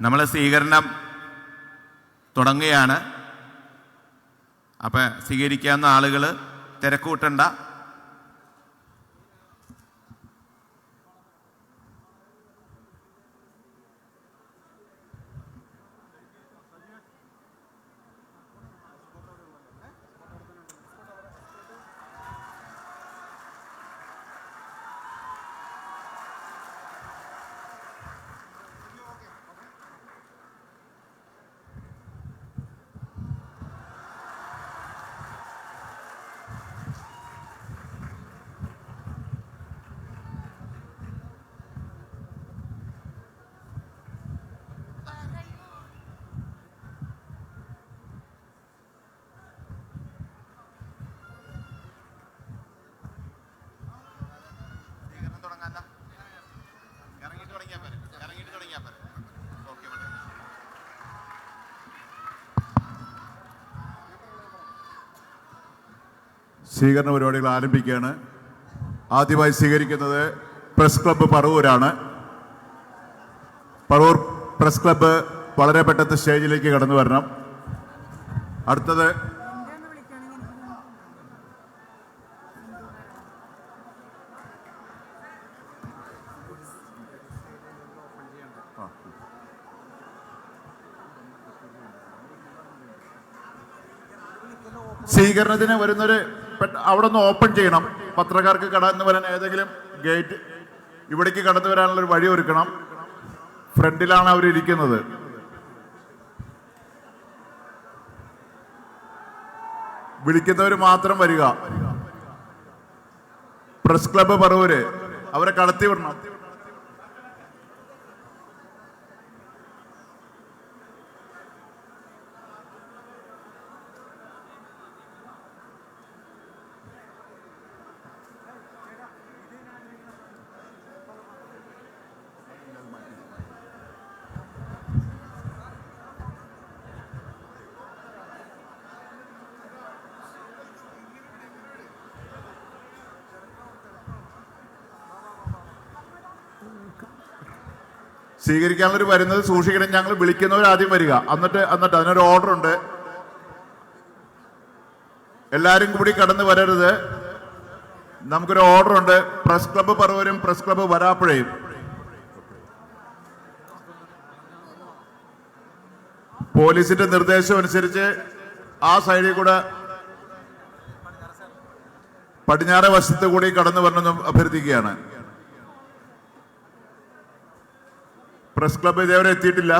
നമ്മൾ സ്വീകരണം തുടങ്ങുകയാണ്. അപ്പം സ്വീകരിക്കാവുന്ന ആളുകൾ തിരക്കൂട്ടണ്ട. സ്വീകരണ പരിപാടികൾ ആരംഭിക്കുകയാണ്. ആദ്യമായി സ്വീകരിക്കുന്നത് പ്രസ് ക്ലബ്ബ് പറവൂരാണ്. പറവൂർ പ്രസ് ക്ലബ്ബ് വളരെ പെട്ടെന്ന് സ്റ്റേജിലേക്ക് കടന്നു വരണം. അടുത്തത് സ്വീകരണത്തിന് വരുന്നവര് അവിടെ നിന്ന് ഓപ്പൺ ചെയ്യണം. പത്രക്കാർക്ക് കടന്നു വരാൻ ഏതെങ്കിലും ഗേറ്റ് ഇവിടേക്ക് കടന്നു വരാനുള്ളൊരു വഴി ഒരുക്കണം. ഫ്രണ്ടിലാണ് അവരിയ്ക്കുന്നത്. വിളിക്കുന്നവർ മാത്രം വരിക. പ്രസ് ക്ലബ്ബ് പറവൂര് അവരെ കടത്തി വിടണം. സ്വീകരിക്കാനുള്ളവർ വരുന്നത് സൂക്ഷിക്കണം. ഞങ്ങൾ വിളിക്കുന്നവർ ആദ്യം വരിക. എന്നിട്ട് അതിനൊരു ഓർഡർ ഉണ്ട്. എല്ലാവരും കൂടി കടന്നു വരരുത്. നമുക്കൊരു ഓർഡർ ഉണ്ട്. പ്രസ് ക്ലബ്ബ് പറവൂരും പ്രസ് ക്ലബ്ബ് വരാപ്പുഴയും. പോലീസിന്റെ നിർദ്ദേശം അനുസരിച്ച് ആ സൈഡിൽ കൂടെ പടിഞ്ഞാറ് വശത്ത് കൂടി കടന്നു വരണമെന്നും അഭ്യർത്ഥിക്കുകയാണ്. പ്രസ് ക്ലബ്ബ് ഇതേവരെ എത്തിയിട്ടില്ല.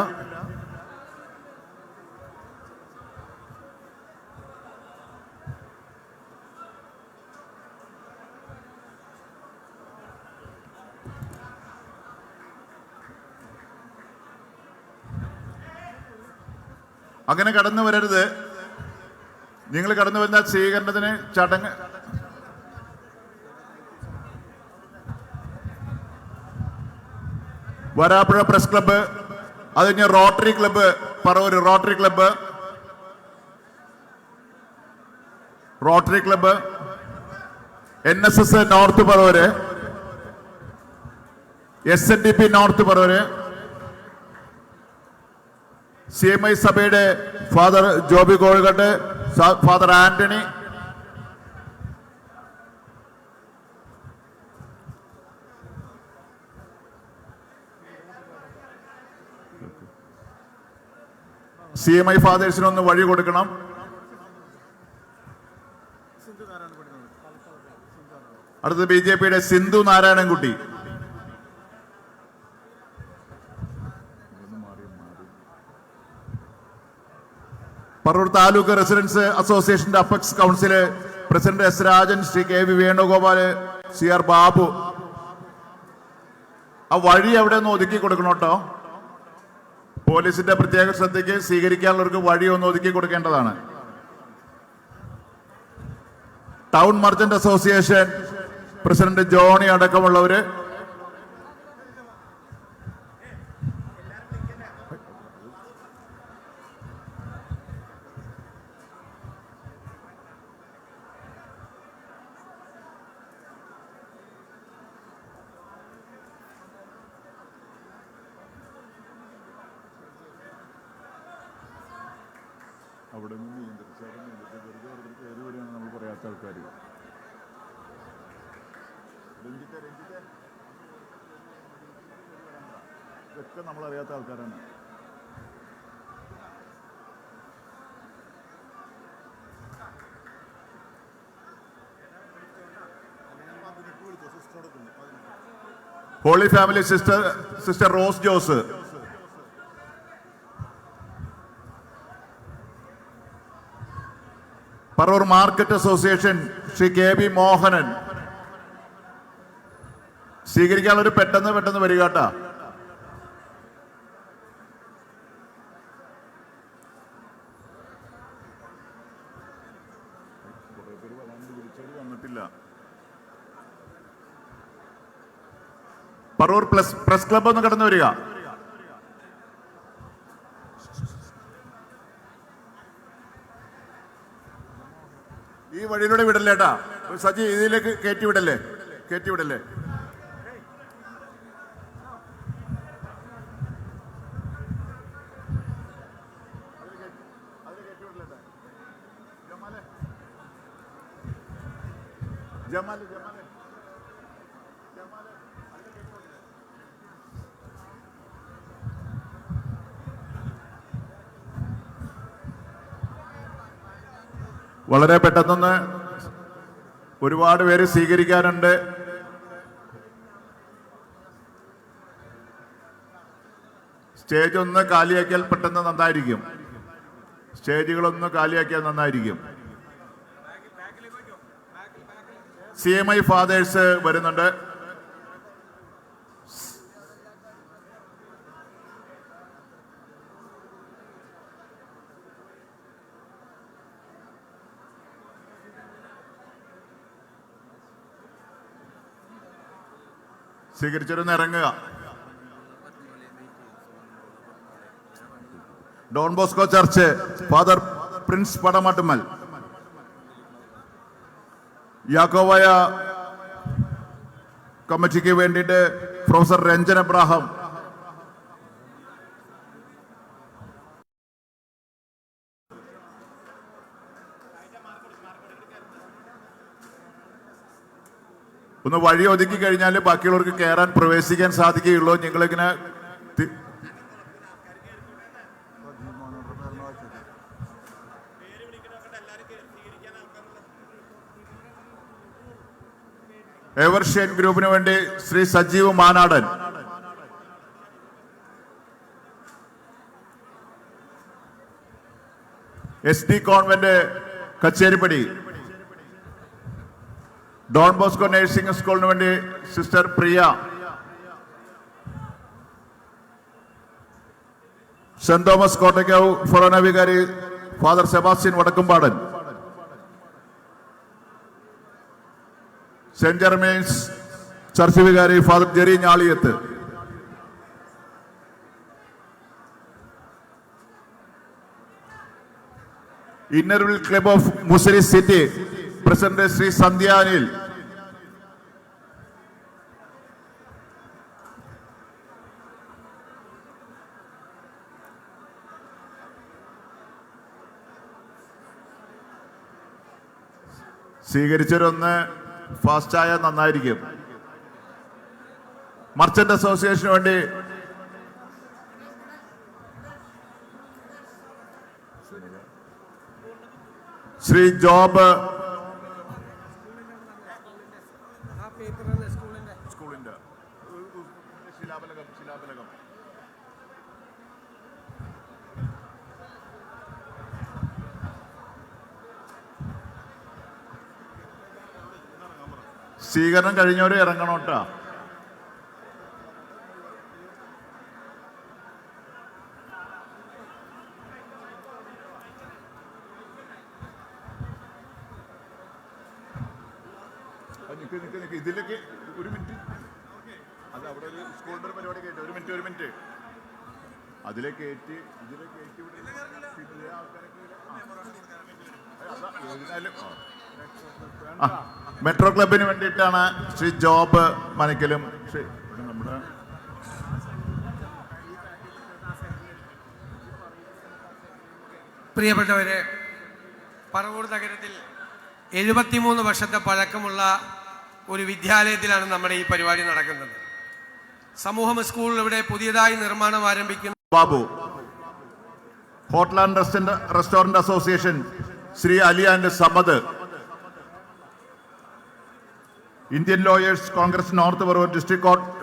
അങ്ങനെ കടന്നു വരരുത്. നിങ്ങൾ കടന്നു വരുന്ന സ്വീകരണത്തിന് ചടങ്ങ് വരാപ്പുഴ പ്രസ് ക്ലബ്ബ്, അത് കഴിഞ്ഞ് rotary club Paravur, rotary club NSS north Paravur, SNDP north Paravur, CMI സഭയുടെ father Joby Kozhikkatt, father Antony, CMI ഫാദേഴ്സിനൊന്ന് വഴി കൊടുക്കണം. അടുത്തത് BJPയുടെ സിന്ധു നാരായണൻകുട്ടി. പറവൂർ താലൂക്ക് റെസിഡൻസ് അസോസിയേഷന്റെ apex council president S Rajan, Shri KV Venugopal, CR Babu. ആ വഴി അവിടെ ഒന്ന് ഒതുക്കി കൊടുക്കണം കേട്ടോ. പോലീസിന്റെ പ്രത്യേക ശ്രദ്ധയ്ക്ക് സ്വീകരിക്കാനുള്ളവർക്ക് വഴി ഒന്ന് ഒതുക്കി കൊടുക്കേണ്ടതാണ്. Town merchant association president Johny അടക്കമുള്ളവര് അവിടെ നിന്ന് നിയന്ത്രിച്ചാലും വെറുതെ വെറുതെ പേര് വരികയാണ് നമ്മൾ പറയാത്ത ആൾക്കാർ. ഇതൊക്കെ നമ്മളറിയാത്ത ആൾക്കാരാണ്. Holy family sister Rose Jose, Paravur market association Shri K B Mohanan. സ്വീകരിക്കാനുള്ളൊരു പെട്ടെന്ന് വരികട്ടാ. വന്നിട്ടില്ല. പറവൂർ പ്രസ് ക്ലബ് ഒന്ന് കടന്നു വരിക. ഈ വഴിയിലൂടെ വിടല്ലേട്ടാ സജി, ഇതിലേക്ക് കയറ്റിവിടല്ലേ. ജമാല് വളരെ പെട്ടെന്ന് ഒരുപാട് പേര് സ്വീകരിക്കാനുണ്ട്. സ്റ്റേജ് ഒന്ന് കാലിയാക്കിയാൽ പെട്ടെന്ന് നന്നായിരിക്കും. സ്റ്റേജുകളൊന്ന് കാലിയാക്കിയാൽ നന്നായിരിക്കും. CMI ഫാദേഴ്സ് വരുന്നുണ്ട്. സ്വീകരിച്ചൊരുന്ന് ഇറങ്ങുക. Don Bosco church father Prince Padamattummal, Yakobaya കമ്മിറ്റിക്ക് വേണ്ടിയിട്ട് പ്രൊഫസർ രഞ്ജൻ എബ്രാഹാം, ഒന്ന് വഴി ഒതുക്കി കഴിഞ്ഞാൽ ബാക്കിയുള്ളവർക്ക് കയറാൻ പ്രവേശിക്കാൻ സാധിക്കുകയുള്ളൂ. നിങ്ങളിങ്ങനെ എവർഷ്യൻ ഗ്രൂപ്പിന് വേണ്ടി Shri Sajeev Manadan, SD convent Kacheripady, Don Bosco nursing സ്കൂളിന് വേണ്ടി sister Priya, Saint Thomas Kottakkavu forane വികാരി father Sebastian Vadakkumpadan, Saint Germaine's church വികാരി father Jerry Njaliyath, inner wheel club of Muziris city president Shri Sandhyanil, സ്വീകരിച്ചൊരൊന്ന് ഫാസ്റ്റായ നന്നായിരിക്കും. മർച്ചന്റ് അസോസിയേഷന് വേണ്ടി ശ്രീ ജോബ്, സ്കൂളിന്റെ ശിലാഫലകം സ്വീകരണം കഴിഞ്ഞവര് ഇറങ്ങണോട്ടാ. ഇതിലേക്ക് ഒരു മിനിറ്റ്, അത് അവിടെ ഒരു സ്കൂളിന്റെ പരിപാടി കേട്ടു. ഒരു മിനിറ്റ് അതിലേക്ക് കയറ്റി മെട്രോ ക്ലബിന് വേണ്ടിയിട്ടാണ് ശ്രീ ജോബ് മനക്കലും നമ്മുടെ പ്രിയപ്പെട്ടവരെ, പറവൂർ നഗരത്തിൽ 73 വർഷത്തെ പഴക്കമുള്ള ഒരു വിദ്യാലയത്തിലാണ് നമ്മുടെ ഈ പരിപാടി നടക്കുന്നത്. സമൂഹം സ്കൂൾ ഇവിടെ പുതിയതായി നിർമ്മാണം ആരംഭിക്കുന്നു. Babu, hotel and restaurant association Shri Ali and Samad, Indian lawyers Congress north Paravur district court,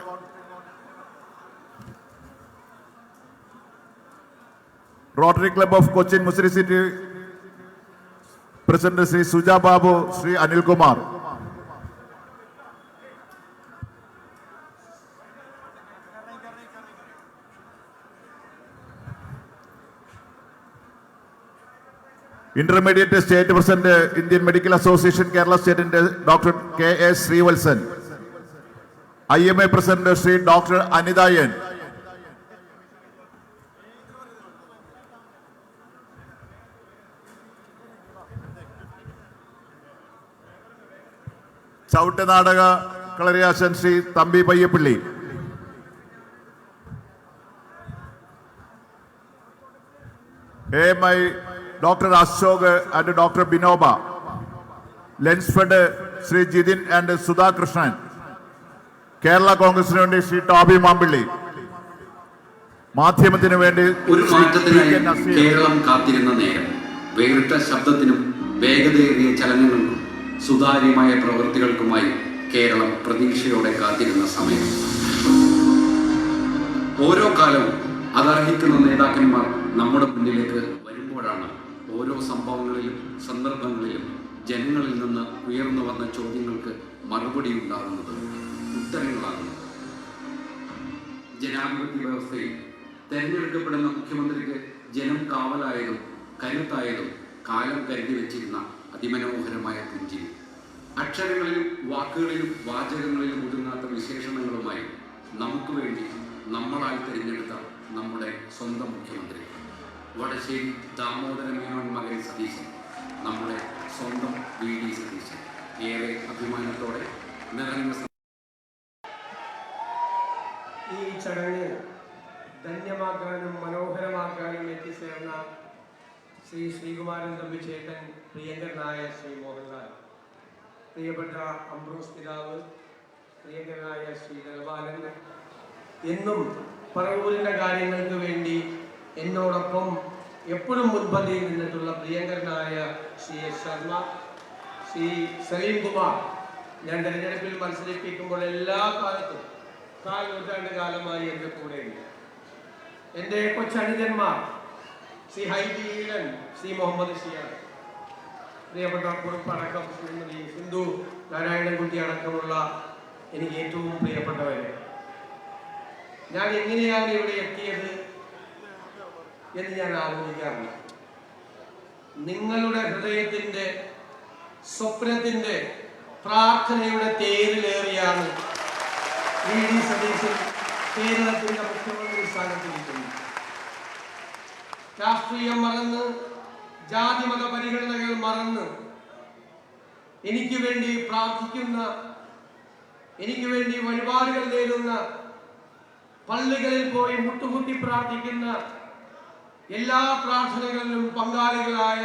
rotary club of Cochin Muziris city president Shri Suja Babu, Shri Anilkumar. Intermediate state president Indian medical association Kerala സ്റ്റേറ്റിന്റെ doctor K S Sreevalsan, IMA president Shri doctor Anitha N, ചവിട്ട് നാടക കളരിയാശൻ Shri Thampi Payyappilly, AMI doctor Ashok and doctor Binoba, Lensfed Shri Jithin and Sudhakrishnan, Kerala കോൺഗ്രസിന് വേണ്ടി Shri Toby Mampilly, മാധ്യമത്തിന് വേണ്ടി ഒരു മാറ്റത്തിനായി കേരളം കാത്തിരുന്ന നേരം, വേറിട്ട ശബ്ദത്തിനും വേഗതയേറിയ ചലനങ്ങൾക്കും സുതാര്യമായ പ്രവൃത്തികൾക്കുമായി കേരളം പ്രതീക്ഷയോടെ കാത്തിരുന്ന സമയം. ഓരോ കാലവും അതർഹിക്കുന്ന നേതാക്കന്മാർ നമ്മുടെ മുന്നിലേക്ക് വരുമ്പോഴാണ് ഓരോ സംഭവങ്ങളിലും സന്ദർഭങ്ങളിലും ജനങ്ങളിൽ നിന്ന് ഉയർന്നു വന്ന ചോദ്യങ്ങൾക്ക് മറുപടി ഉണ്ടാകുന്നത്, ഉത്തരങ്ങളാകുന്നത്. ജനാധിപത്യ വ്യവസ്ഥയിൽ തെരഞ്ഞെടുക്കപ്പെടുന്ന മുഖ്യമന്ത്രിക്ക് ജനം കാവലായതും കരുത്തായതും കാലം കരുതി വെച്ചിരുന്ന അതിമനോഹരമായ പുഞ്ചിരി, അക്ഷരങ്ങളിലും വാക്കുകളിലും വാചകങ്ങളിലും ഒതുങ്ങാത്ത വിശേഷണങ്ങളുമായി നമുക്ക് വേണ്ടി നമ്മളാൽ തിരഞ്ഞെടുത്ത നമ്മുടെ സ്വന്തം മുഖ്യമന്ത്രി വടശ്ശേരി ദാമോദര മേനോൻ മകൻ സതീശൻ, നമ്മുടെ സ്വന്തം VD സതീശൻ, ഏറെ അഭിമാനത്തോടെ നിറഞ്ഞ ഈ ചടങ്ങ് ധന്യമാക്കാനും മനോഹരമാക്കാനും എത്തിച്ചേർന്ന ശ്രീ ശ്രീകുമാരൻ തമ്പി ചേട്ടൻ, പ്രിയങ്കരനായ ശ്രീ മോഹൻലാൽ, പ്രിയപ്പെട്ട അംബ്രോസ് പിതാവ്, പ്രിയങ്കരനായ ശ്രീ ദളബാലൻ, എന്നും പറവൂരിൻ്റെ കാര്യങ്ങൾക്ക് വേണ്ടി എന്നോടൊപ്പം എപ്പോഴും മുൻപന്തിയിൽ നിന്നിട്ടുള്ള പ്രിയങ്കരനായ ശ്രീ എസ് ശർമ്മ, ശ്രീ സലീം കുമാർ, ഞാൻ തെരഞ്ഞെടുപ്പിൽ മത്സരിപ്പിക്കുമ്പോൾ എല്ലാ കാലത്തും 4 നൂറ്റാണ്ട് കാലമായി എൻ്റെ കൂടെയുണ്ട്. എൻ്റെ കൊച്ചനുജന്മാർ ശ്രീ ഹൈബി ഈലൻ, ശ്രീ മുഹമ്മദ് ഷിയാർ, പ്രിയപ്പെട്ട കുറുപ്പടക്കം ശ്രീമതി സിന്ധു നാരായണൻകുട്ടി അടക്കമുള്ള എനിക്ക് ഏറ്റവും പ്രിയപ്പെട്ടവരെ, ഞാൻ എങ്ങനെയാണ് ഇവിടെ എത്തിയത് എന്ന് ഞാൻ ആലോചിക്കാറില്ല. നിങ്ങളുടെ ഹൃദയത്തിൻ്റെ, സ്വപ്നത്തിൻ്റെ, പ്രാർത്ഥനയുടെ തേരിലേറിയാണ് VD സതീശൻ കേരളത്തിൻ്റെ മുഖ്യമന്ത്രി സ്ഥാനത്തിരിക്കുന്നു. രാഷ്ട്രീയം മറന്ന്, ജാതിമത പരിഗണനകൾ മറന്ന് എനിക്ക് വേണ്ടി പ്രാർത്ഥിക്കുന്ന, എനിക്ക് വേണ്ടി വഴിപാടുകൾ നേടുന്ന, പള്ളികളിൽ പോയി മുട്ടുകുത്തി പ്രാർത്ഥിക്കുന്ന, എല്ലാ പ്രാർത്ഥനകളിലും പങ്കാളികളായ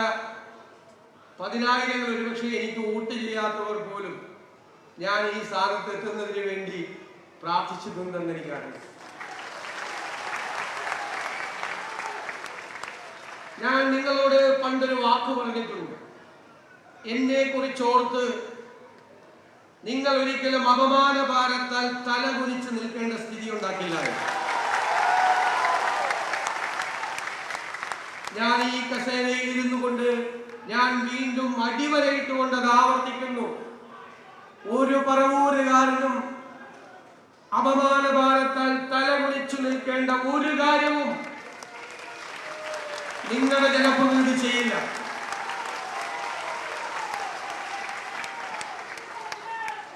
പതിനായിരങ്ങൾ, ഒരുപക്ഷെ എനിക്ക് വോട്ട് ചെയ്യാത്തവർ പോലും ഞാൻ ഈ സ്ഥാനത്ത് എത്തുന്നതിന് വേണ്ടി പ്രാർത്ഥിച്ചിട്ടുണ്ടെന്ന് എനിക്കറിയാം. ഞാൻ നിങ്ങളോട് പണ്ടൊരു വാക്ക് പറഞ്ഞിട്ടുണ്ട്. എന്നെ കുറിച്ചോർത്ത് നിങ്ങൾ ഒരിക്കലും അപമാനഭാരത്താൽ തല കുനിച്ച് നിൽക്കേണ്ട സ്ഥിതി ഉണ്ടാക്കില്ല. ഞാൻ ഈ കസേരയിൽ ഇരുന്നു കൊണ്ട് ഞാൻ വീണ്ടും അടിവരയിട്ടുകൊണ്ട് അത് ആവർത്തിക്കുന്നു. ഒരു പറവൂരുകാരനും അപമാനഭാരത്താൽ തല കുനിച്ചു നിൽക്കേണ്ട ഒരു കാര്യവും നിങ്ങളുടെ ജനപ്രതിനിധി ചെയ്യില്ല.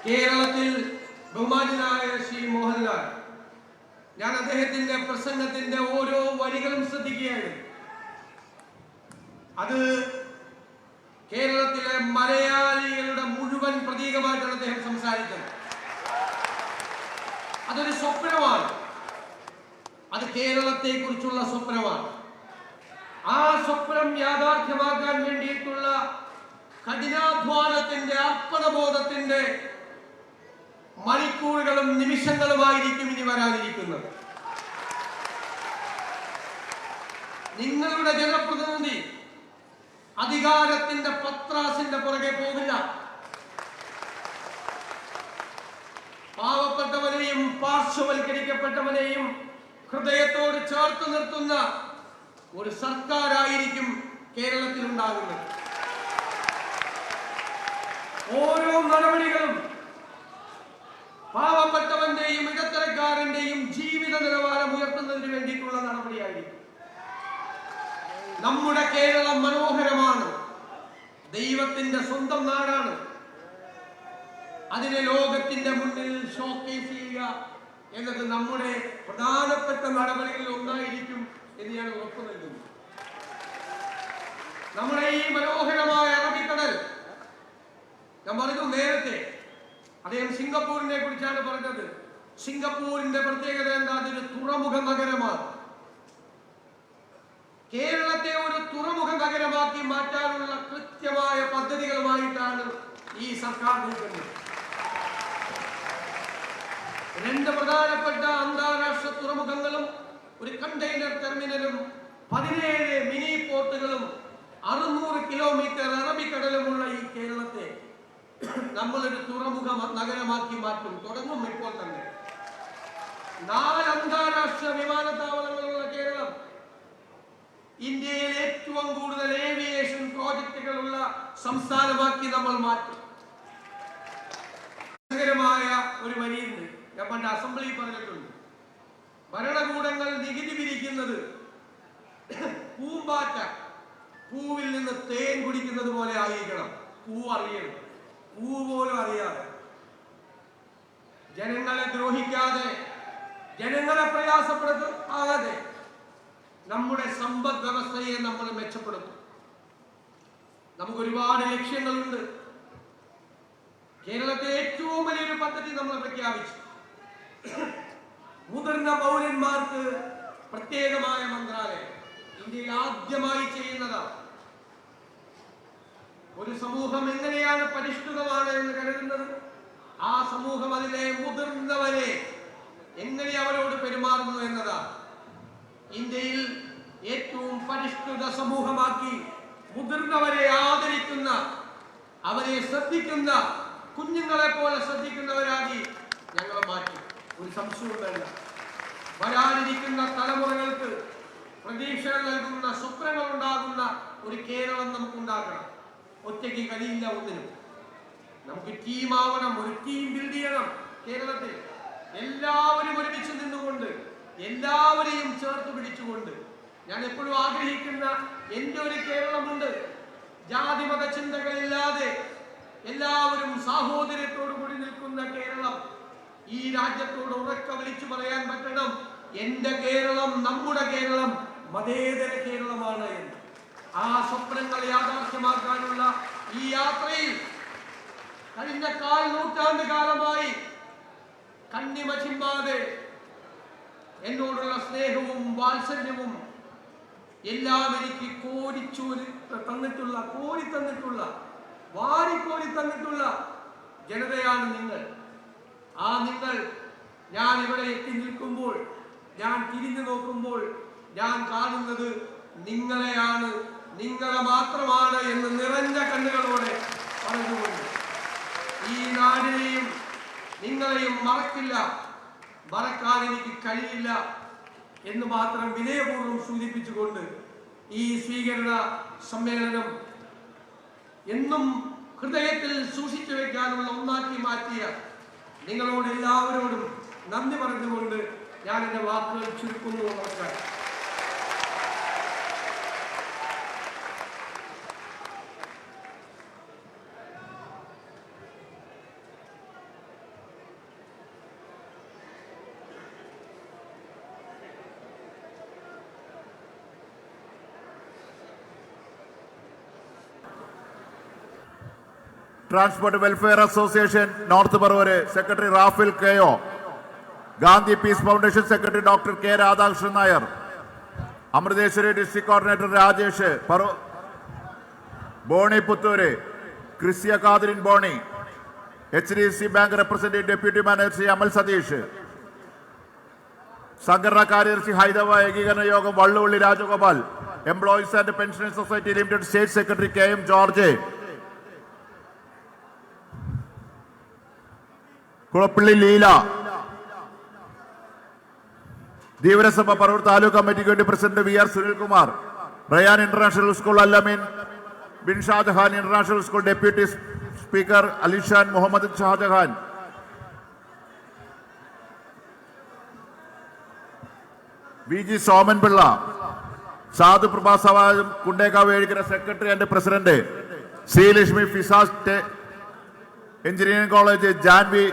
കേരളത്തിൽ ബഹുമാനായ ശ്രീ മോഹൻലാൽ, ഞാൻ അദ്ദേഹത്തിന്റെ പ്രസംഗത്തിന്റെ ഓരോ വരികളും ശ്രദ്ധിക്കുകയാണ്. അത് കേരളത്തിലെ മലയാളികളുടെ മുഴുവൻ പ്രതീകമായിട്ടാണ് അദ്ദേഹം സംസാരിച്ചത്. അതൊരു സ്വപ്നമാണ്, അത് കേരളത്തെ കുറിച്ചുള്ള സ്വപ്നമാണ്. ആ സ്വപ്നം യാഥാർത്ഥ്യമാക്കാൻ വേണ്ടിയിട്ടുള്ള കഠിനാധ്വാനത്തിന്റെ അർപ്പണബോധത്തിന്റെ മണിക്കൂറുകളും നിമിഷങ്ങളുമായിരിക്കും ഇനി വരാനിരിക്കുന്നത്. നിങ്ങളുടെ ജനപ്രതിനിധി അധികാരത്തിന്റെ പത്രാസിന്റെ പുറകെ പോകില്ല. പാവപ്പെട്ടവനെയും പാർശ്വവൽക്കരിക്കപ്പെട്ടവനെയും ഹൃദയത്തോട് ചേർത്ത് നിർത്തുന്ന ഒരു സർക്കാരായിരിക്കും കേരളത്തിൽ ഉണ്ടാകുന്നത്. ഓരോ നടപടികളും പാവപ്പെട്ടവന്റെയും ഇടത്തരക്കാരന്റെയും ജീവിത നിലവാരം ഉയർത്തുന്നതിന് വേണ്ടിയിട്ടുള്ള നടപടിയായിരിക്കും. നമ്മുടെ കേരളം മനോഹരമാണ്, ദൈവത്തിന്റെ സ്വന്തം നാടാണ്. അതിനെ ലോകത്തിന്റെ മുന്നിൽ ഷോക്കേസ് ചെയ്യുക എന്നത് നമ്മുടെ പ്രധാനപ്പെട്ട നടപടികളിൽ ഒന്നായിരിക്കും എന്ന് ഞാൻ ഉറപ്പു നൽകുന്നു. നമ്മുടെ ഈ മനോഹരമായ അറബിക്കടൽ, ഞാൻ പറഞ്ഞു നേരത്തെ, അദ്ദേഹം സിംഗപ്പൂരിനെ കുറിച്ചാണ് പറഞ്ഞത്. സിംഗപ്പൂരിന്റെ പ്രത്യേകത എന്താ? അതൊരു തുറമുഖ നഗരമാണ്. കേരളത്തെ ഒരു തുറമുഖ നഗരമാക്കി മാറ്റാനുള്ള കൃത്യമായ പദ്ധതികളുമായിട്ടാണ് ഈ സർക്കാർ നീക്കുന്നത്. 2 പ്രധാനപ്പെട്ട അന്താരാഷ്ട്ര തുറമുഖങ്ങളും ഒരു കണ്ടെയ്നർ ടെർമിനലും 17 മിനി പോർട്ടുകളും 600 കിലോമീറ്റർ അറബിക്കടലുമുള്ള ഈ കേരളത്തെ നമ്മളൊരു തുറമുഖ നഗരമാക്കി മാറ്റും. തുടങ്ങും ഇപ്പോൾ തന്നെ. 4 അന്താരാഷ്ട്ര വിമാനത്താവളങ്ങളുള്ള കേരളം ഇന്ത്യയിൽ ഏറ്റവും കൂടുതൽ ഏവിയേഷൻ പ്രോജക്റ്റുകളുള്ള സംസ്ഥാനമാക്കി നമ്മൾ മാറ്റും. രസകരമായ ഒരു വരിയുണ്ട്, ഞാൻ പണ്ട് അസംബ്ലിയിൽ പറഞ്ഞിട്ടുണ്ട്. ഭരണകൂടങ്ങൾ നികുതി പിരിക്കുന്നത് പൂമ്പാറ്റ പൂവിൽ നിന്ന് തേൻ കുടിക്കുന്നത് പോലെ ആയിരിക്കണം. പൂ അറിയണം, പൂ പോലും അറിയാതെ, ജനങ്ങളെ ദ്രോഹിക്കാതെ, ജനങ്ങളെ പ്രയാസപ്പെടുത്താതെ നമ്മുടെ സമ്പദ് വ്യവസ്ഥയെ നമ്മൾ മെച്ചപ്പെടുത്തും. നമുക്ക് ഒരുപാട് ലക്ഷ്യങ്ങളുണ്ട്. കേരളത്തെ ഏറ്റവും വലിയൊരു പദ്ധതി നമ്മൾ പ്രഖ്യാപിച്ചു. മുതിർന്ന പൗരന്മാർക്ക് പ്രത്യേകമായ മന്ത്രാലയം ഇന്ത്യയിൽ ആദ്യമായി ചെയ്യുന്നതാണ്. ഒരു സമൂഹം എങ്ങനെയാണ് പരിഷ്കൃതമാണ് എന്ന് കരുതുന്നത്, ആ സമൂഹം അതിലെ മുതിർന്നവരെ എങ്ങനെ അവരോട് പെരുമാറുന്നു എന്നതാണ്. ഇന്ത്യയിൽ ഏറ്റവും പരിഷ്കൃത സമൂഹമാക്കി മുതിർന്നവരെ ആദരിക്കുന്ന, അവരെ ശ്രദ്ധിക്കുന്ന, കുഞ്ഞുങ്ങളെ പോലെ ശ്രദ്ധിക്കുന്നവരാಗಿ ഞങ്ങൾ മാറ്റി. ഒരു സംശയവും വേണ്ട. വരാനിരിക്കുന്ന തലമുറകൾക്ക് പ്രതീക്ഷ നൽകുന്ന, സ്വപ്നങ്ങൾ ഉണ്ടാകുന്ന ഒരു കേരളം നമുക്കുണ്ടാക്കണം. ഒറ്റയ്ക്ക് കഴിയില്ല ഒന്നിനും. നമുക്ക് ടീമാവണം, ഒരു ടീം ബിൽഡ് ചെയ്യണം. കേരളത്തിൽ എല്ലാവരും ഒരുമിച്ച് നിന്നുകൊണ്ട്, എല്ലാവരെയും ചേർത്ത് പിടിച്ചുകൊണ്ട്, ഞാൻ എപ്പോഴും ആഗ്രഹിക്കുന്ന എൻ്റെ ഒരു കേരളമുണ്ട്. ജാതിമത ചിന്തകളില്ലാതെ എല്ലാവരും സാഹോദര്യത്തോടു കൂടി നിൽക്കുന്ന കേരളം. ഈ രാജ്യത്തോട് ഉറക്ക വിളിച്ചു പറയാൻ പറ്റണം, എൻ്റെ കേരളം, നമ്മുടെ കേരളം മതേതര കേരളമാണ് എന്ന്. ആ സ്വപ്നങ്ങൾ യാഥാർത്ഥ്യമാക്കാനുള്ള ഈ യാത്രയിൽ കഴിഞ്ഞ 4 നൂറ്റാണ്ട് കാലമായി കണ്ണിമ ചിമ്മാതെ എന്നോടുള്ള സ്നേഹവും വാത്സല്യവും എല്ലാം എനിക്ക് കോരി തന്നിട്ടുള്ള വാരിക്കോരി തന്നിട്ടുള്ള ജനതയാണ് നിങ്ങൾ. ആ നിങ്ങൾ, ഞാൻ ഇവിടെ എത്തി നിൽക്കുമ്പോൾ, ഞാൻ തിരിഞ്ഞു നോക്കുമ്പോൾ ഞാൻ കാണുന്നത് നിങ്ങളെയാണ്, നിങ്ങളെ മാത്രമാണ് എന്ന് നിറഞ്ഞ കണ്ണുകളോടെ പറഞ്ഞുകൊണ്ട് ഈ നാടിനെയും നിങ്ങളെയും മറക്കില്ല, മറക്കാൻ എനിക്ക് കഴിയില്ല എന്ന് മാത്രം വിനയപൂർവ്വം സൂചിപ്പിച്ചുകൊണ്ട് ഈ സ്വീകരണ സമ്മേളനം എന്നും ഹൃദയത്തിൽ സൂക്ഷിച്ചു വെക്കാനുള്ള ഒന്നാക്കി മാറ്റിയ നിങ്ങളോട് എല്ലാവരോടും നന്ദി പറഞ്ഞുകൊണ്ട് ഞാൻ എൻ്റെ വാക്കുകൾ ചുരുക്കുന്നു. നമസ്കാരം. Transport welfare association north Paravur secretary Raphael K O, Gandhi peace foundation secretary doctor K Radhakrishnan Nair, Amritheswari district coordinator Rajesh Boney Puthur, Chrisya Catherine Boney, HDFC bank representative deputy manager Shri Amal Satheesh, സംഘടനാ കാര്യദർശി ഹൈദരാബാദ് ഏകീകരണ യോഗം Valluvally Rajagopal, employees and pensioners society limited state secretary KM George, Kulappally Leela, Dheevarasabha Paravur taluk കമ്മിറ്റിക്ക് വേണ്ടി president VR Sunilkumar, Ryan international school Allameen bin Shajahan international school deputy speaker Alishan Muhammad Shajahan, VG Somanpillai, Sadhu Prabha Samajam Kundekkavu Ezhikkara secretary and president, Sreelakshmi ഫിസാസ് engineering college Janvi,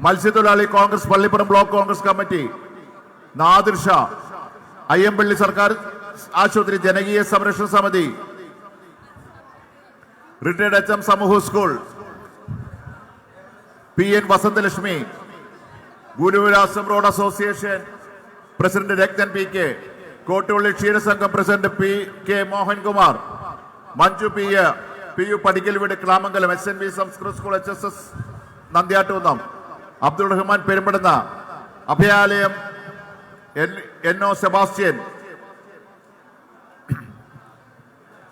മത്സ്യത്തൊഴിലാളി Congress Pallippuram block Congress committee, Nadir Shah, Ayyampilly സർക്കാർ ആശുപത്രി ജനകീയ സംരക്ഷണ സമിതി, retired HM Samooha school, PN Vasanthalakshmi, Guruvilasam road association president Rakthan PK, Kottuppally ക്ഷീരസംഘം president PK Mohankumar, Manju PU Padikkal വീട് ക്ലാമംഗലം, SNB സംസ്കൃത സ്കൂൾ HSS നന്ദ്യാട്ടുകുന്നം, അബ്ദുൾ റഹ്മാൻ പെരുമ്പടുന്ന, അഭയാലയം NO Sebastian,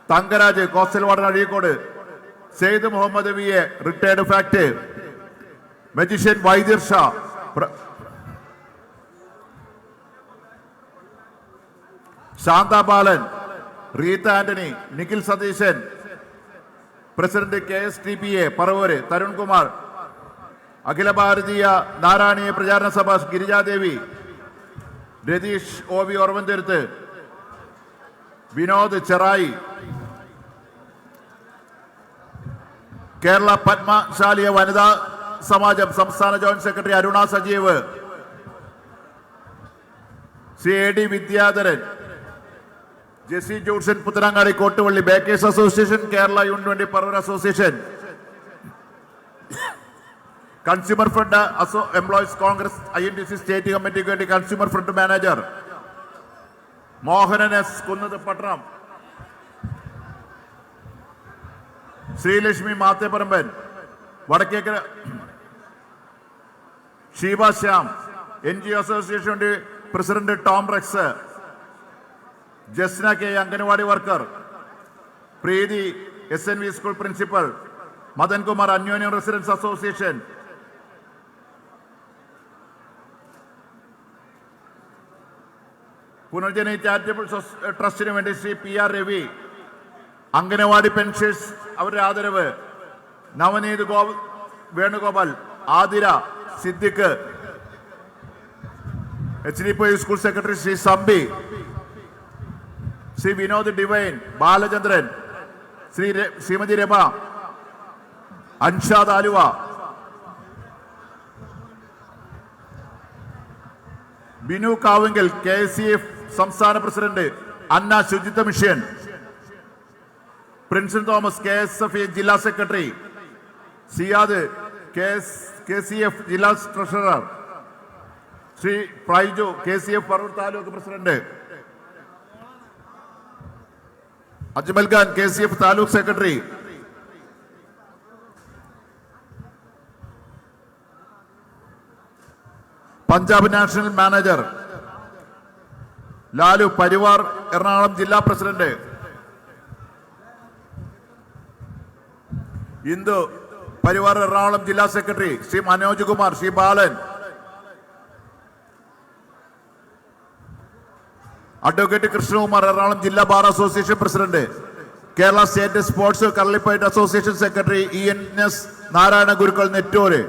Thangaraj coastal warden Azhikode, Syed Muhammad VA retired FACT, magician Vaidyar Shah, Shantha Balan, Reetha Antony, Nikhil Satheesan, president KSTPA Paravur Tharunkumar, Akhila Bharatiya Narayaneeya പ്രചാരണ സഭ ഗിരിജാദേവി, രതീഷ് OV ഓർവന്തുരുത്ത്, വിനോദ് ചെറായി, കേരള പത്മശാലിയ വനിതാ സമാജം സംസ്ഥാന joint secretary Aruna Sajeev, Shri AD Vidyadharan, Jessy Johnson Puthanangadi Kottuvally, bakers association Kerala union Paravur association, consumer front employees Congress INTC state കമ്മിറ്റിക്ക് വേണ്ടി consumer front manager Mohanan S Kunnath Pattanam, Sreelakshmi Mathepparamban, Vadakkekkara Sheeba Shyam, NGO association president Tom Rex, Jasna K anganwadi worker, Preethi SNV school principal, Madankumar Anyonyam residents association, Punarjani charitable ട്രസ്റ്റിന് വേണ്ടി Shri PR Ravi, anganwadi pensions അവരുടെ ആദരവ്, Navneet Venugopal, Athira Siddique, HDPI school secretary Shri Sambi, Shri Vinod Divine, Balachandran, Shrimati Rama, Anshad Aluva, Binu Kavungal KCF സംസ്ഥാന president, Anna ശുചിത്വ mission, Prinson Thomas KSF ജില്ലാ secretary, Siyad KCF ജില്ലാ treasurer, Shri Praiju KCF Paravur taluk president, Ajmal Khan KCF taluk secretary, Punjab national manager Lalu Parivar Ernakulam ജില്ലാ president, Indu Parivar Ernakulam ജില്ലാ സെക്രട്ടറി ശ്രീ മനോജ് കുമാർ, ശ്രീ ബാലൻ, അഡ്വക്കേറ്റ് കൃഷ്ണകുമാർ എറണാകുളം ജില്ലാ bar association president, Kerala state sports Kalaripayattu association secretary ENS Narayana Gurukkal Nettoor,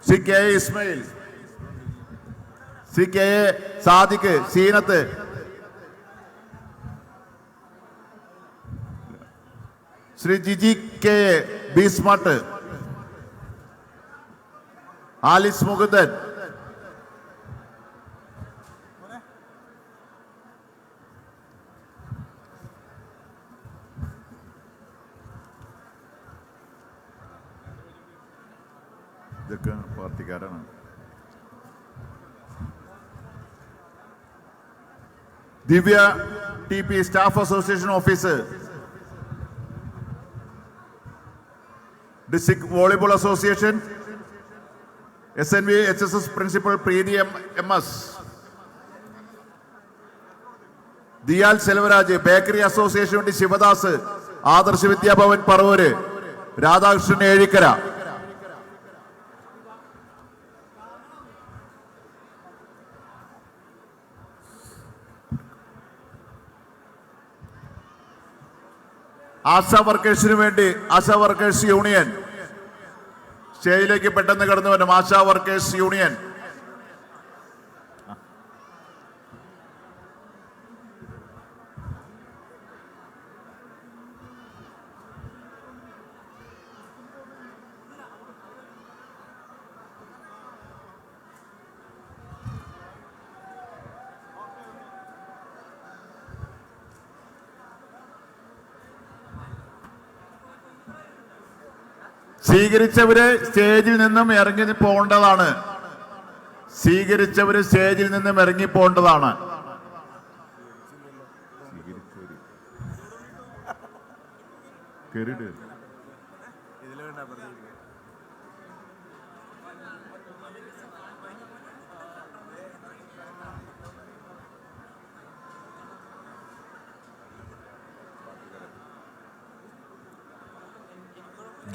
Shri KA Ismail, Shri KA Sadiq Seenath, Shri Jiji KA B smart, Alice Mukundan, ഇതൊക്കെ പാർട്ടിക്കാരാണ്. Divya TP staff association officer, district volleyball association SNV HSS principal Preethi MS, Diyal Selvaraj bakery association വേണ്ടി ശിവദാസ്, ആദർശ വിദ്യാഭവൻ പറവൂര്, രാധാകൃഷ്ണൻ ഏഴിക്കര. ആശാ വർക്കേഴ്സിന് വേണ്ടി ASHA workers union സ്റ്റേജിലേക്ക് പെട്ടെന്ന് കടന്നു വരണം. ആശാ വർക്കേഴ്സ് യൂണിയൻ, സ്വീകരിച്ചവര് സ്റ്റേജിൽ നിന്നും ഇറങ്ങി പോകേണ്ടതാണ്. സ്വീകരിച്ചവര് സ്റ്റേജിൽ നിന്നും ഇറങ്ങി പോകേണ്ടതാണ്.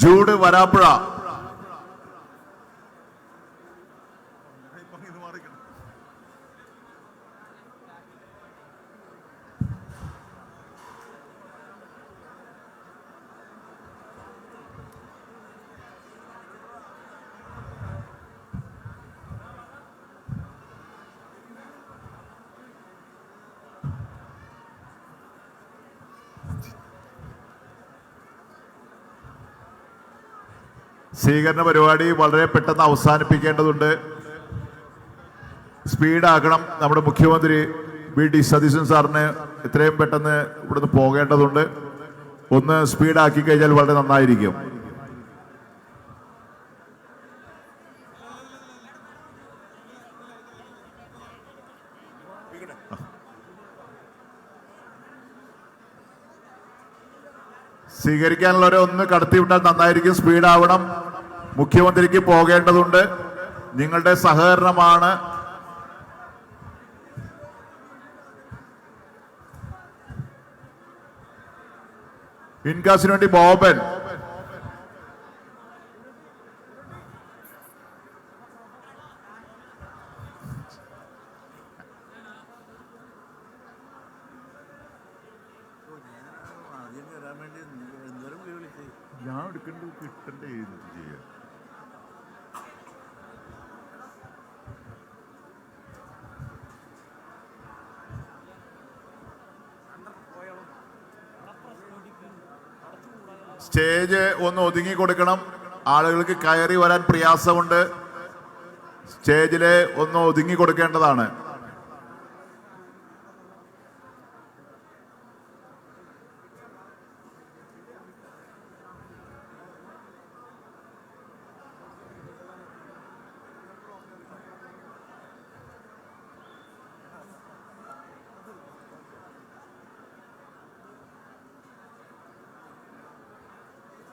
ജൂഡ് വരാപ്പുഴ, സ്വീകരണ പരിപാടി വളരെ പെട്ടെന്ന് അവസാനിപ്പിക്കേണ്ടതുണ്ട്. സ്പീഡാക്കണം. നമ്മുടെ മുഖ്യമന്ത്രി VD സതീശൻ സാറിന് എത്രയും പെട്ടെന്ന് ഇവിടുന്ന് പോകേണ്ടതുണ്ട്. ഒന്ന് സ്പീഡാക്കി കഴിഞ്ഞാൽ വളരെ നന്നായിരിക്കും. സ്വീകരിക്കാനുള്ളവരെ ഒന്ന് കടത്തിവിട്ടാൽ നന്നായിരിക്കും. സ്പീഡാവണം. മുഖ്യമന്ത്രിക്ക് പോകേണ്ടതുണ്ട്. നിങ്ങളുടെ സഹകരണമാണ്. ഇൻകാസിന് വേണ്ടി ബോബൻ, ഞാൻ എടുക്കേണ്ടത് കിട്ടണ്ടേ ചെയ്യാൻ. സ്റ്റേജ് ഒന്ന് ഒതുങ്ങി കൊടുക്കണം. ആളുകൾക്ക് കയറി വരാൻ പ്രയാസമുണ്ട്. സ്റ്റേജില് ഒന്ന് ഒതുങ്ങി കൊടുക്കേണ്ടതാണ്.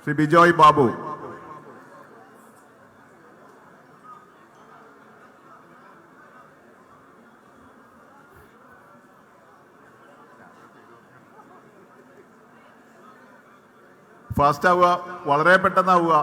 ശ്രീ ബിജോയ് ബാബു, ഫാസ്റ്റ് ആവുക, വളരെ പെട്ടെന്നാവുക.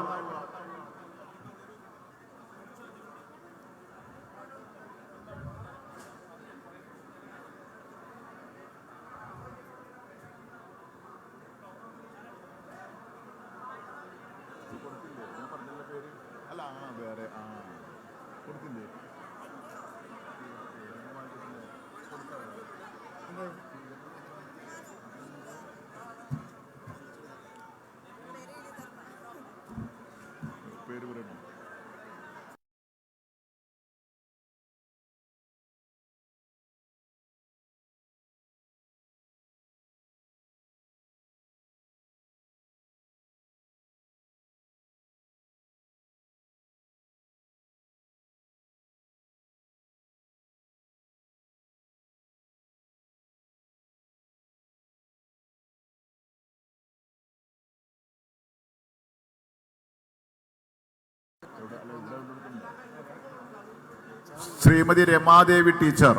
ശ്രീമതി രമാദേവി ടീച്ചർ.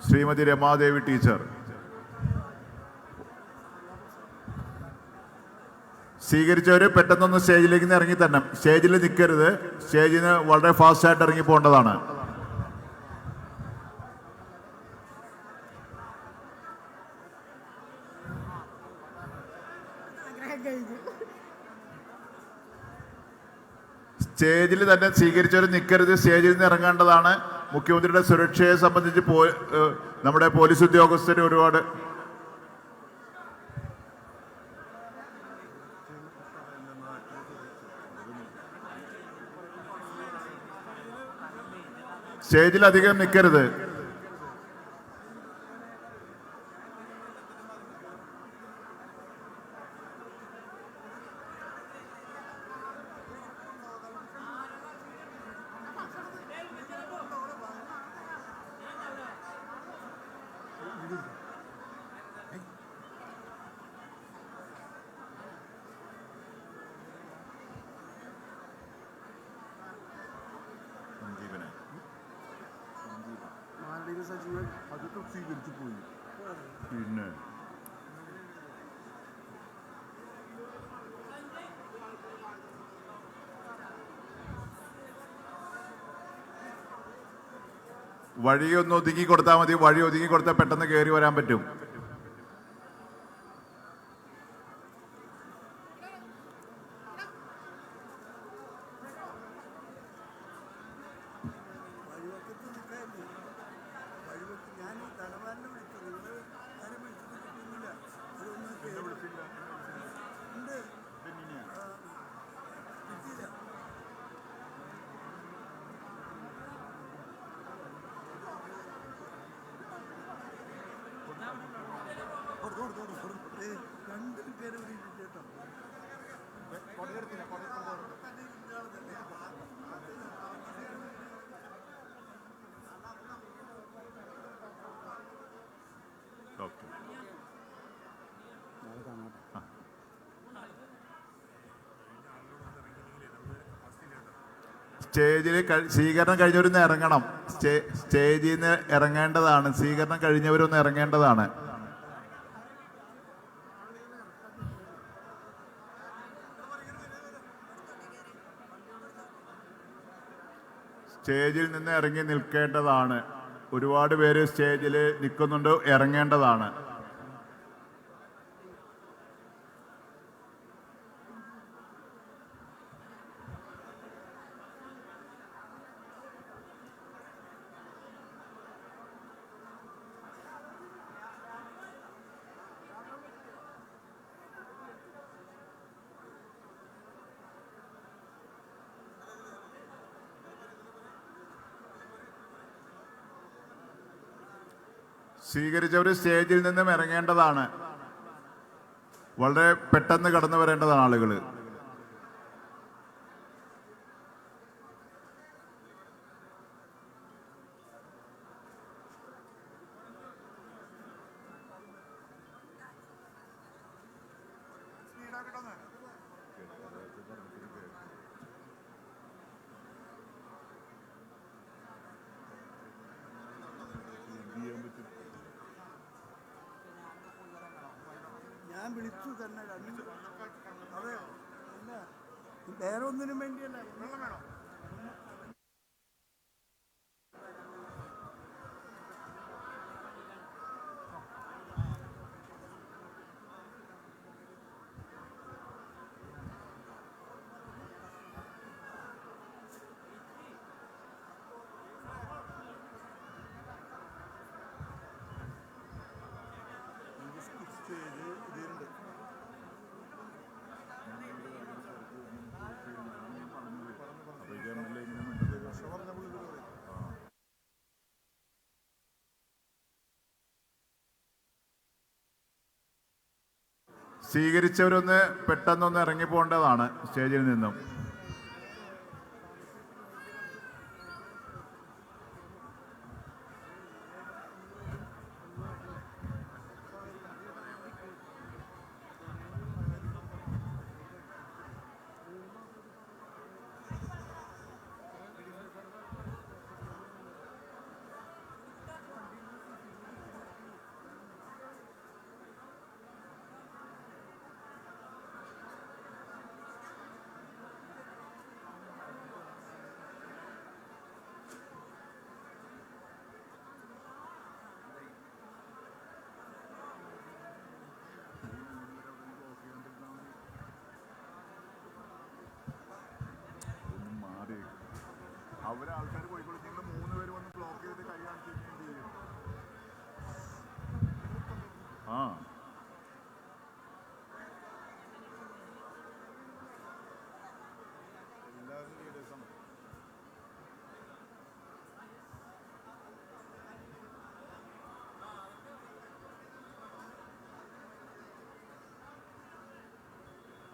ശ്രീമതി രമാദേവി ടീച്ചർ. സ്വീകരിച്ചവർ പെട്ടെന്നൊന്ന് സ്റ്റേജിലേക്ക് നിന്ന് ഇറങ്ങി തന്നെ. സ്റ്റേജിൽ നിൽക്കരുത്. സ്റ്റേജിൽ നിന്ന് വളരെ ഫാസ്റ്റായിട്ട് ഇറങ്ങി പോകേണ്ടതാണ്. സ്റ്റേജിൽ തന്നെ സ്വീകരിച്ചവർ നിൽക്കരുത്. സ്റ്റേജിൽ നിന്ന് ഇറങ്ങേണ്ടതാണ്. മുഖ്യമന്ത്രിയുടെ സുരക്ഷയെ സംബന്ധിച്ച് നമ്മുടെ പോലീസ് ഉദ്യോഗസ്ഥർ ഒരുപാട് സ്റ്റേജിൽ അധികം നിൽക്കരുത്. പിന്നെ വഴി ഒന്ന് ഒതുക്കി കൊടുത്താൽ മതി. വഴി ഒതുക്കി കൊടുത്താൽ പെട്ടെന്ന് കയറി വരാൻ പറ്റും. സ്റ്റേജിൽ സ്വീകരണം കഴിഞ്ഞവരൊന്ന് ഇറങ്ങണം. സ്റ്റേജിൽ നിന്ന് ഇറങ്ങേണ്ടതാണ്. സ്വീകരണം കഴിഞ്ഞവരൊന്ന് ഇറങ്ങേണ്ടതാണ്. സ്റ്റേജിൽ നിന്ന് ഇറങ്ങി നിൽക്കേണ്ടതാണ്. ഒരുപാട് പേര് സ്റ്റേജിൽ നിൽക്കുന്നുണ്ട്. ഇറങ്ങേണ്ടതാണ്. സ്വീകരിച്ചവർ സ്റ്റേജിൽ നിന്നും ഇറങ്ങേണ്ടതാണ്. വളരെ പെട്ടെന്ന് കടന്നു വരേണ്ടതാണ് ആളുകൾ. ഞാൻ വിളിച്ചു തന്നെ രണ്ട്. അതെ, അല്ല വേറെ ഒന്നിനും വേണ്ടിയല്ല. വെള്ളം വേണോ? സ്വീകരിച്ചവരൊന്ന് പെട്ടെന്നൊന്ന് ഇറങ്ങിപ്പോകേണ്ടതാണ് സ്റ്റേജിൽ നിന്നും. അവരെ ആൾക്കാർ പോയിക്കോളും. നിങ്ങൾ 3 പേര് വന്ന് ബ്ലോക്ക് ചെയ്ത് കൈ കാണിച്ചിരിക്കുകയും ചെയ്യും. ആ എല്ലാവരും ലീഡേഴ്സാണ്.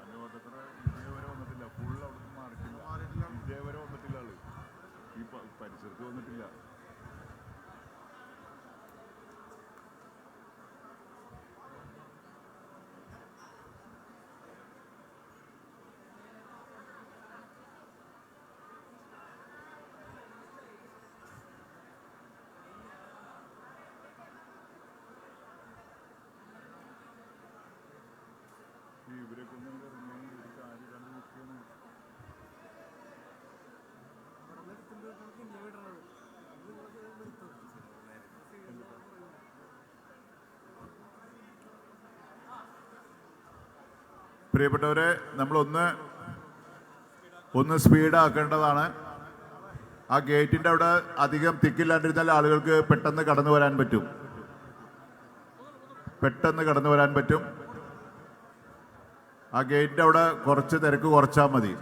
അനുവാദത്ര ഇതേവരെ വന്നിട്ടില്ല. ഫുൾ അവിടുന്ന് മാറിയിട്ടില്ല. ഇതേവരെ വന്നിട്ടില്ല. ആള് ഈ പരിസരത്ത് വന്നിട്ടില്ല. ഇവരെ കൊണ്ടും ഇറങ്ങി ഒരു കാര്യം കണ്ട് നിൽക്കുന്നു. പ്രിയപ്പെട്ടവരെ, നമ്മളൊന്ന് സ്പീഡാക്കേണ്ടതാണ്. ആ ഗേറ്റിൻ്റെ അവിടെ അധികം തിക്കില്ലാണ്ടിരുന്നാൽ ആളുകൾക്ക് പെട്ടെന്ന് കടന്നു വരാൻ പറ്റും. ആ ഗേറ്റിൻ്റെ അവിടെ കുറച്ച് തിരക്ക് കുറച്ചാൽ മതി.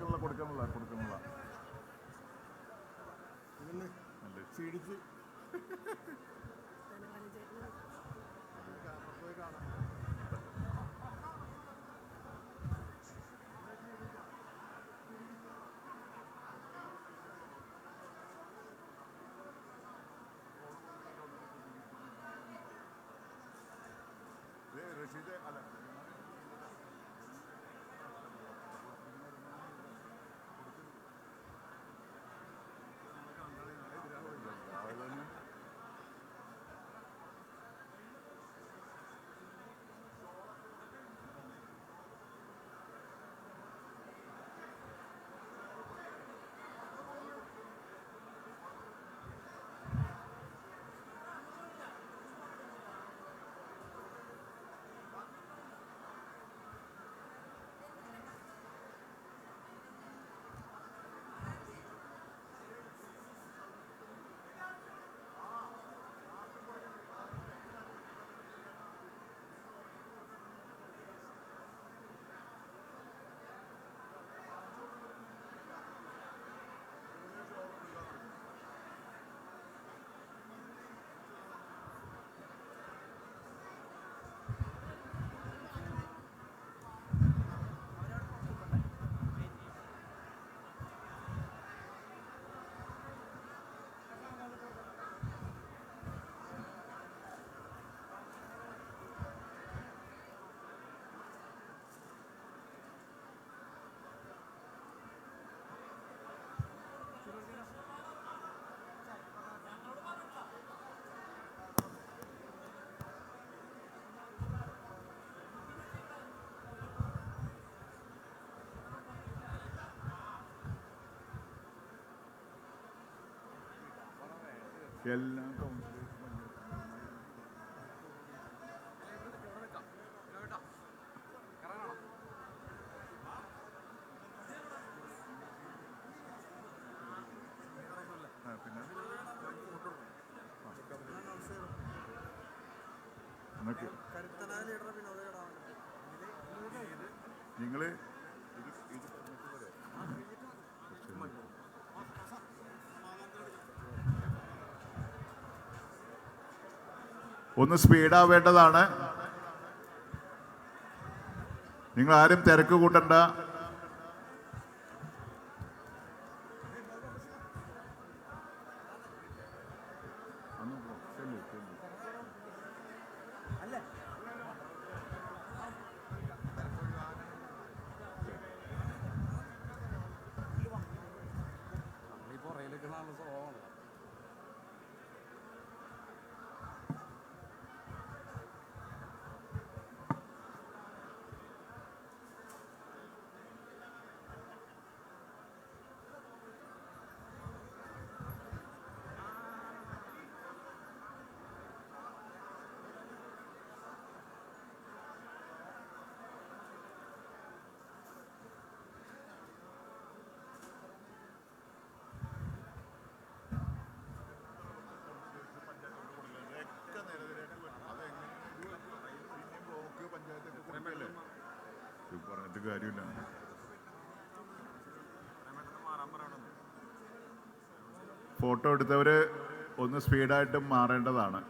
പിന്നെ കൊടുക്കണില്ല ക്ഷീണിച്ച് റഷീദ് അല്ല എല്ലാ നിങ്ങള് ഒന്ന് സ്പീഡാവേണ്ടതാണ്. നിങ്ങൾ ആരും തിരക്ക് കൂട്ടണ്ട. പറഞ്ഞിട്ട് കാര്യമില്ല. ഫോട്ടോ എടുത്തവര് ഒന്ന് സ്പീഡായിട്ട് മാറേണ്ടതാണ്.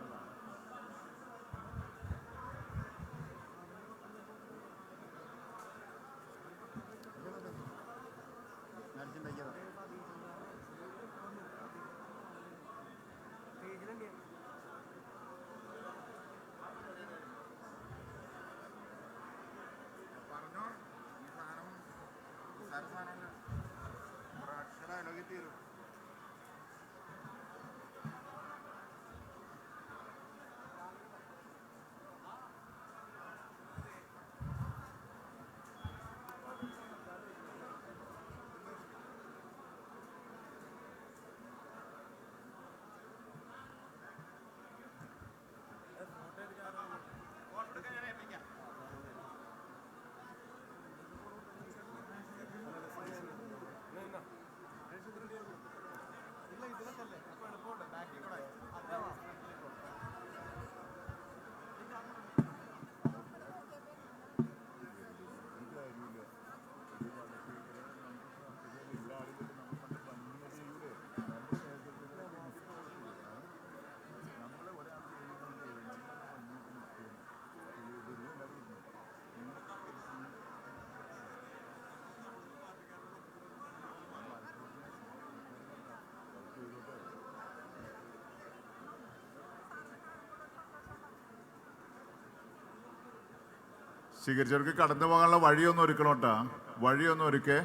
സ്വീകരിച്ചവർക്ക് കടന്നു പോകാനുള്ള വഴിയൊന്നും ഒരുക്കണം കേട്ടാ. വഴിയൊന്നും ഒരുക്കെ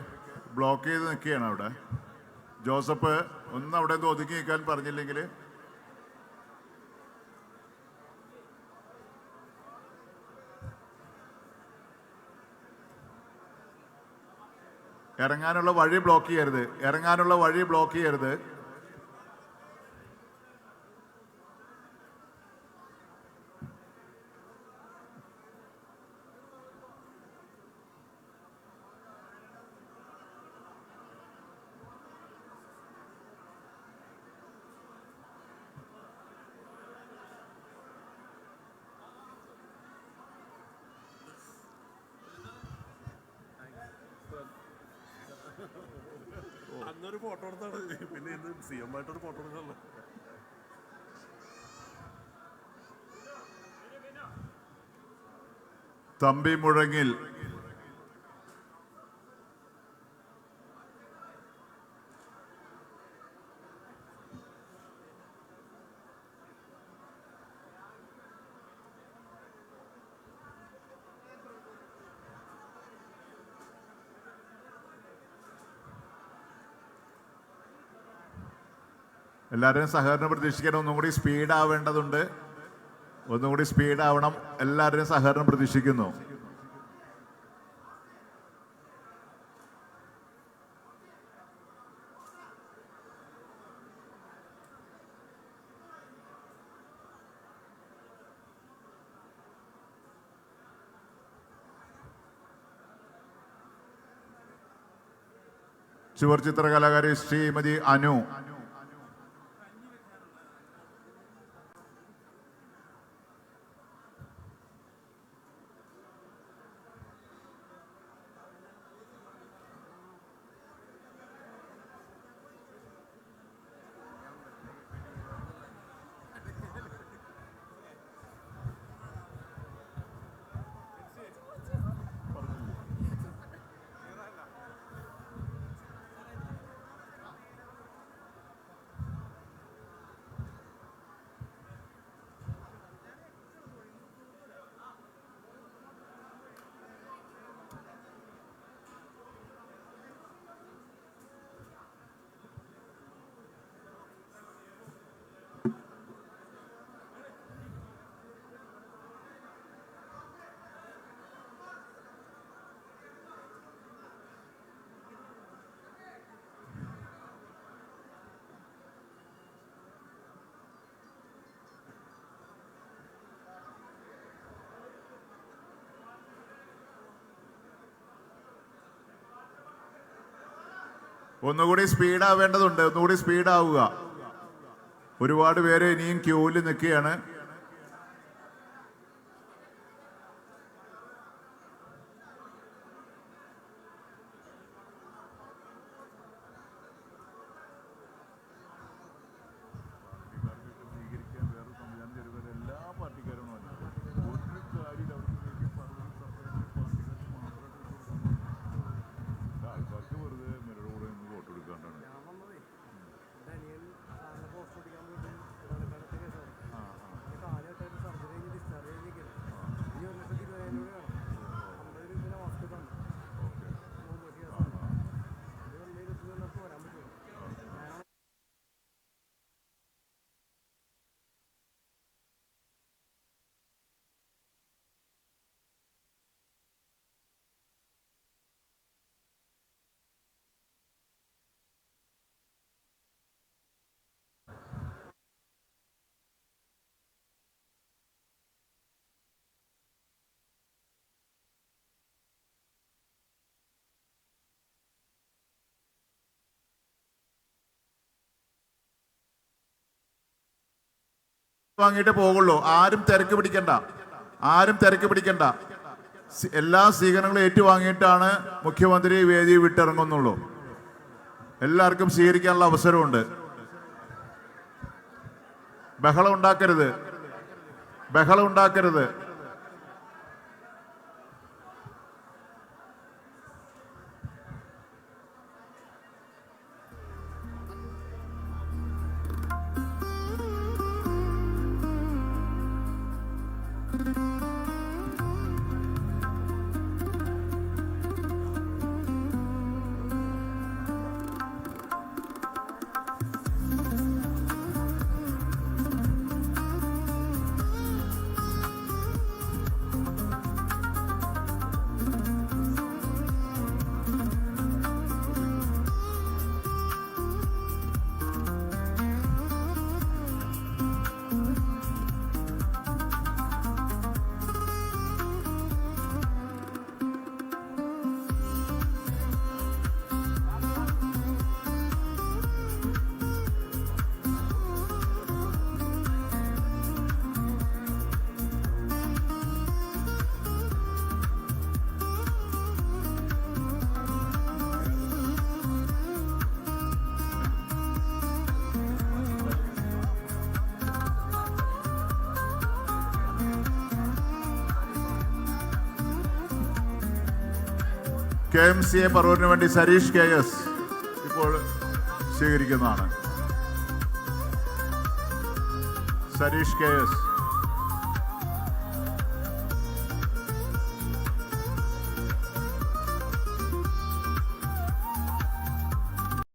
ബ്ലോക്ക് ചെയ്ത് നിൽക്കുകയാണ് അവിടെ. ജോസഫ് ഒന്ന് അവിടെ നിന്ന് ഒതുക്കി നിൽക്കാൻ പറഞ്ഞില്ലെങ്കിൽ ഇറങ്ങാനുള്ള വഴി ബ്ലോക്ക് ചെയ്യരുത്. ഇറങ്ങാനുള്ള വഴി ബ്ലോക്ക് ചെയ്യരുത്. അന്നൊരു ഫോട്ടോ എടുത്താണ്, പിന്നെ ഇന്ന് CM ആയിട്ടൊരു ഫോട്ടോ എടുക്കണല്ലോ. തമ്പി മുഴങ്ങിൽ എല്ലാവരെയും സഹകരണം പ്രതീക്ഷിക്കണം. ഒന്നും കൂടി സ്പീഡ് ആവേണ്ടതുണ്ട്. ഒന്നുകൂടി സ്പീഡ് ആവണം. എല്ലാവരുടെയും സഹകരണം പ്രതീക്ഷിക്കുന്നു. ചുവർചിത്ര കലാകാരി ശ്രീമതി അനു. ഒന്നുകൂടി സ്പീഡാവേണ്ടതുണ്ട്, ഒന്നുകൂടി സ്പീഡാവുക. ഒരുപാട് പേര് ഇനിയും ക്യൂവിൽ നിൽക്കുകയാണ്. വാങ്ങിയിട്ട് പോകുള്ളൂ. ആരും തിരക്ക് പിടിക്കണ്ട, ആരും തിരക്ക് പിടിക്കണ്ട. എല്ലാ സ്വീകരണങ്ങളും ഏറ്റുവാങ്ങിയിട്ടാണ് മുഖ്യമന്ത്രി വേദി വിട്ടിറങ്ങുന്നുള്ളൂ. എല്ലാവർക്കും സ്വീകരിക്കാനുള്ള അവസരമുണ്ട്. ബഹളം ഉണ്ടാക്കരുത്, ബഹളം ഉണ്ടാക്കരുത്. KMCA പറവൂരിന് വേണ്ടി സരീഷ് KS ഇപ്പോൾ സ്വീകരിക്കുന്നതാണ്. സരീഷ് KS.